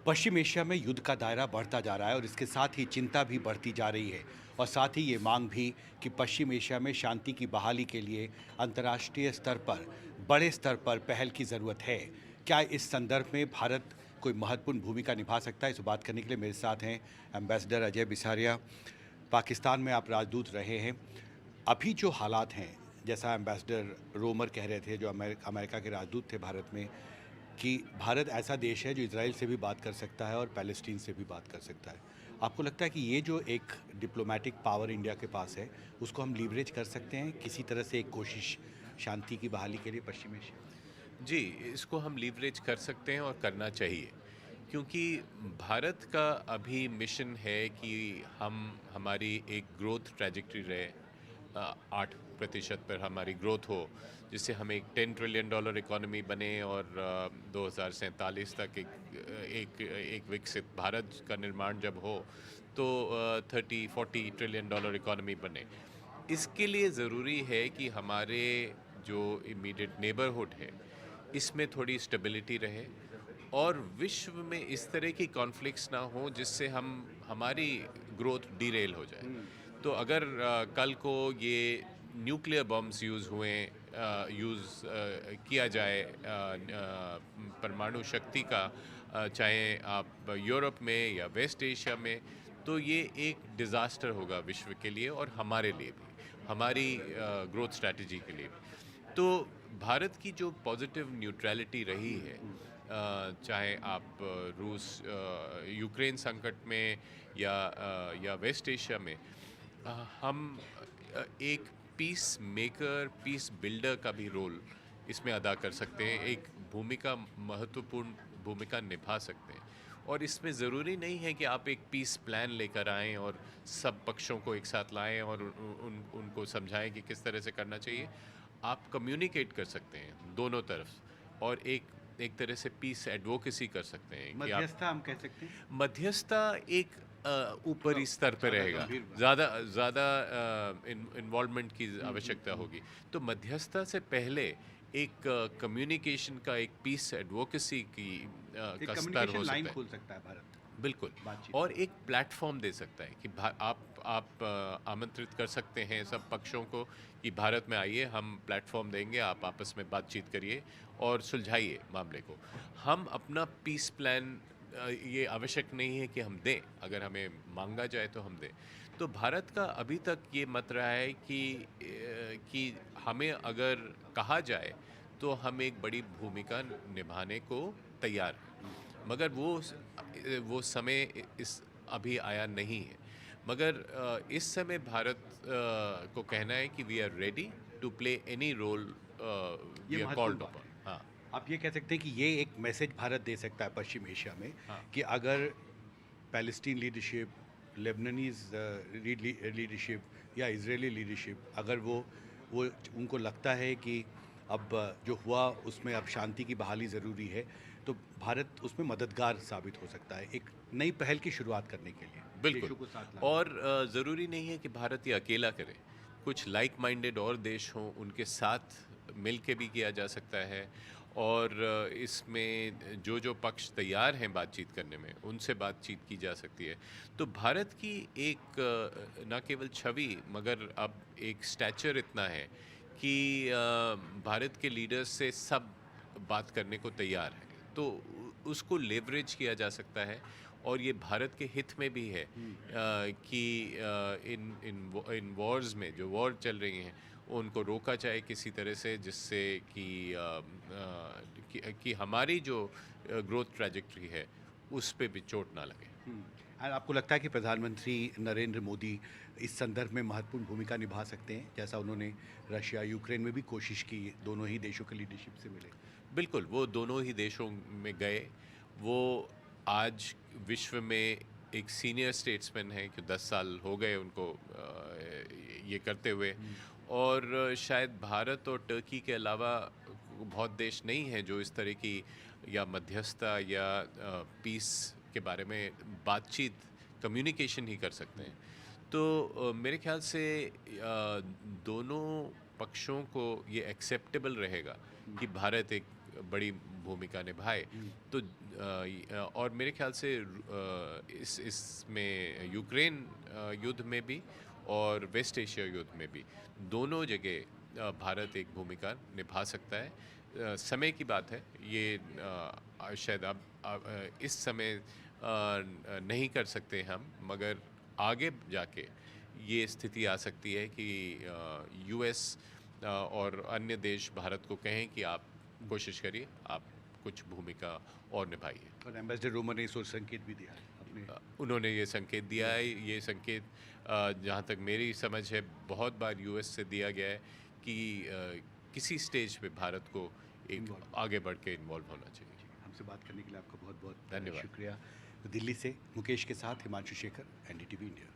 पश्चिम Asia में युद्ध का दायरा बढ़ता जा रहा है और इसके साथ ही चिंता भी बढ़ती जा रही है और साथ ही ये मांग भी कि पश्चिम एशिया में शांति की बहाली के लिए अंतर्राष्ट्रीय स्तर पर बड़े स्तर पर पहल की ज़रूरत है। क्या इस संदर्भ में भारत कोई महत्वपूर्ण भूमिका निभा सकता है? इस बात करने के लिए मेरे साथ हैं एम्बेसडर अजय बिसारिया। पाकिस्तान में आप राजदूत रहे हैं। अभी जो हालात हैं, जैसा एम्बेसडर रोमर कह रहे थे, जो अमेरिका के राजदूत थे भारत में, कि भारत ऐसा देश है जो इजराइल से भी बात कर सकता है और पैलेस्टीन से भी बात कर सकता है। आपको लगता है कि ये जो एक डिप्लोमेटिक पावर इंडिया के पास है, उसको हम लीवरेज कर सकते हैं किसी तरह से एक कोशिश शांति की बहाली के लिए पश्चिम एशिया में? जी, इसको हम लीवरेज कर सकते हैं और करना चाहिए, क्योंकि भारत का अभी मिशन है कि हम हमारी एक ग्रोथ ट्रैजेक्टरी रहे, 8% पर हमारी ग्रोथ हो, जिससे हम एक $10 ट्रिलियन इकोनॉमी बने और 2047 तक एक विकसित भारत का निर्माण जब हो तो 30-40 ट्रिलियन इकोनॉमी बने। इसके लिए ज़रूरी है कि हमारे जो इमीडिएट नेबरहुड है, इसमें थोड़ी स्टेबिलिटी रहे और विश्व में इस तरह की कॉन्फ्लिक्ट्स ना हो जिससे हम हमारी ग्रोथ डिरेल हो जाए। तो अगर कल को ये न्यूक्लियर बॉम्ब्स किया जाए, परमाणु शक्ति का, चाहे आप यूरोप में या वेस्ट एशिया में, तो ये एक डिज़ास्टर होगा विश्व के लिए और हमारे लिए भी, हमारी ग्रोथ स्ट्रैटेजी के लिए भी। तो भारत की जो पॉजिटिव न्यूट्रलिटी रही है, चाहे आप रूस यूक्रेन संकट में या वेस्ट एशिया में, हम एक पीस मेकर, पीस बिल्डर का भी रोल इसमें अदा कर सकते हैं, एक महत्वपूर्ण भूमिका निभा सकते हैं। और इसमें ज़रूरी नहीं है कि आप एक पीस प्लान लेकर आएँ और सब पक्षों को एक साथ लाएँ और उनको समझाएं कि किस तरह से करना चाहिए। आप कम्युनिकेट कर सकते हैं दोनों तरफ और एक एक तरह से पीस एडवोकेसी कर सकते हैं कि आप मध्यस्थता हम कह सकते हैं? मध्यस्थता एक थोड़ा ऊपरी स्तर पे ज़्यादा रहेगा, गंभीर बात। ज़्यादा ज़्यादा इन्वॉल्वमेंट की आवश्यकता हुँ। होगी। तो मध्यस्थता से पहले एक कम्युनिकेशन का, एक पीस एडवोकेसी एक का स्तर कम्युनिकेशन हो लाइन सकता है। खोल सकता है भारत बिल्कुल। बातचीत और के एक प्लेटफॉर्म दे सकता है कि आप आमंत्रित कर सकते हैं सब पक्षों को कि भारत में आइए, हम प्लेटफॉर्म देंगे, आप आपस में बातचीत करिए और सुलझाइए मामले को। हम अपना पीस प्लान, ये आवश्यक नहीं है कि हम दें, अगर हमें मांगा जाए तो हम दें। तो भारत का अभी तक ये मत रहा है कि हमें अगर कहा जाए तो हम एक बड़ी भूमिका निभाने को तैयार हैं। लिए। मगर वो समय इस अभी आया नहीं है। मगर इस समय भारत को कहना है कि we are ready to play any role ये वी आर महत्वपूर्ण कॉल्ड बात अपॉन। है। हाँ, आप ये कह सकते हैं कि ये एक मैसेज भारत दे सकता है पश्चिम एशिया में हाँ। कि अगर पैलेस्टीन लीडरशिप, लेबनानीज़ लीडरशिप या इजरायली लीडरशिप, अगर वो उनको लगता है कि अब जो हुआ उसमें अब शांति की बहाली ज़रूरी है, तो भारत उसमें मददगार साबित हो सकता है एक नई पहल की शुरुआत करने के लिए, बिल्कुल। देशों को साथ लाने और के लिए। ज़रूरी नहीं है कि भारत ये अकेला करे। कुछ लाइक माइंडेड और देश हों, उनके साथ मिल के भी किया जा सकता है। और इसमें जो पक्ष तैयार हैं बातचीत करने में, उनसे बातचीत की जा सकती है। तो भारत की एक ना केवल छवि, मगर अब एक स्टैचर इतना है कि भारत के लीडर्स से सब बात करने को तैयार हैं। तो उसको लेवरेज किया जा सकता है और ये भारत के हित में भी है हुँ। कि इन वॉर्स में जो वॉर चल रही हैं उनको रोका जाए किसी तरह से, जिससे कि हमारी जो ग्रोथ ट्रैजेक्टरी है उस पे भी चोट ना लगे। हुँ। और आपको लगता है कि प्रधानमंत्री नरेंद्र मोदी इस संदर्भ में महत्वपूर्ण भूमिका निभा सकते हैं? जैसा उन्होंने रशिया, यूक्रेन में भी कोशिश की, दोनों ही देशों के लीडरशिप से मिले। बिल्कुल, वो दोनों ही देशों में गए। वो आज विश्व में एक सीनियर स्टेट्समैन हैं कि 10 साल हो गए उनको ये करते हुए। हुँ। और शायद भारत और टर्की के अलावा बहुत देश नहीं हैं जो इस तरह की या मध्यस्थता या पीस के बारे में बातचीत, कम्युनिकेशन ही कर सकते हैं। तो मेरे ख़्याल से दोनों पक्षों को ये एक्सेप्टेबल रहेगा हुँ। कि भारत एक बड़ी भूमिका निभाए। तो और मेरे ख्याल से इसमें यूक्रेन युद्ध में भी और वेस्ट एशिया युद्ध में भी दोनों जगह भारत एक भूमिका निभा सकता है। समय की बात है, ये शायद अब इस समय नहीं कर सकते हम, मगर आगे जाके ये स्थिति आ सकती है कि यूएस और अन्य देश भारत को कहें कि आप कोशिश करिए, आप कुछ भूमिका और निभाइए। और एम्बेसडर रोमर ने इस ओर संकेत भी दिया है अपने। उन्होंने ये संकेत दिया है। ये संकेत जहाँ तक मेरी समझ है बहुत बार यूएस से दिया गया है कि किसी स्टेज पे भारत को एक आगे बढ़ के इन्वॉल्व होना चाहिए। हमसे बात करने के लिए आपका बहुत बहुत धन्यवाद। शुक्रिया। दिल्ली से मुकेश के साथ हिमांशु शेखर, एनडीटीवी इंडिया।